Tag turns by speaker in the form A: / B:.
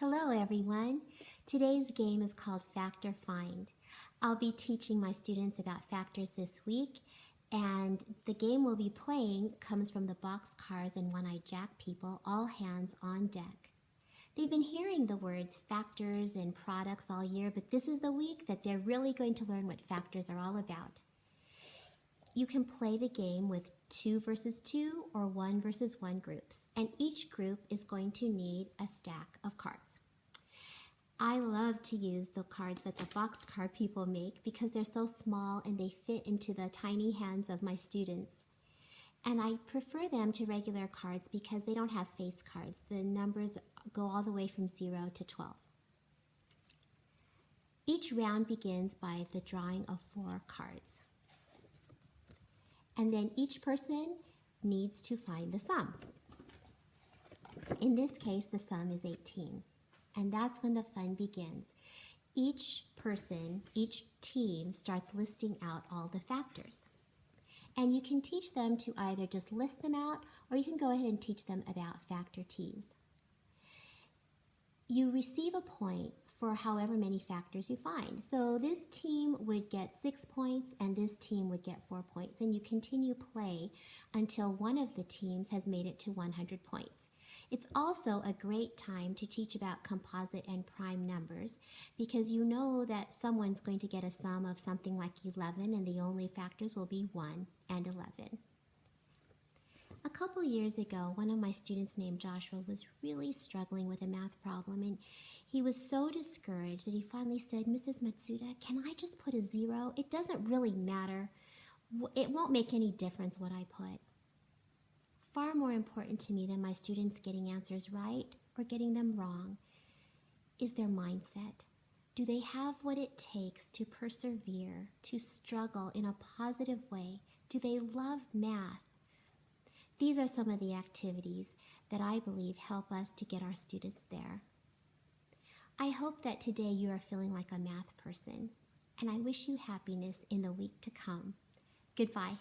A: Hello everyone. Today's game is called Factor Find. I'll be teaching my students about factors this week, and the game we'll be playing comes from the Boxcars and One-Eyed Jack people, all hands on deck. They've been hearing the words factors and products all year, but this is the week that they're really going to learn what factors are all about. You can play the game with 2 versus 2 or 1 versus 1 groups, and each group is going to need a stack of cards. I love to use the cards that the Boxcar people make because they're so small and they fit into the tiny hands of my students. And I prefer them to regular cards because they don't have face cards. The numbers go all the way from 0 to 12. Each round begins by the drawing of 4 cards. And then each person needs to find the sum. In this case, the sum is 18. And that's when the fun begins. Each person, each team starts listing out all the factors. And you can teach them to either just list them out, or you can go ahead and teach them about factor T's. You receive a point for however many factors you find. So this team would get 6 points and this team would get 4 points, and you continue play until one of the teams has made it to 100 points. It's also a great time to teach about composite and prime numbers because you know that someone's going to get a sum of something like 11 and the only factors will be 1 and 11. A couple years ago, one of my students named Joshua was really struggling with a math problem, and he was so discouraged that he finally said, "Mrs. Matsuda, can I just put a 0? It doesn't really matter. It won't make any difference what I put." Far more important to me than my students getting answers right or getting them wrong is their mindset. Do they have what it takes to persevere, to struggle in a positive way? Do they love math? These are some of the activities that I believe help us to get our students there. I hope that today you are feeling like a math person, and I wish you happiness in the week to come. Goodbye.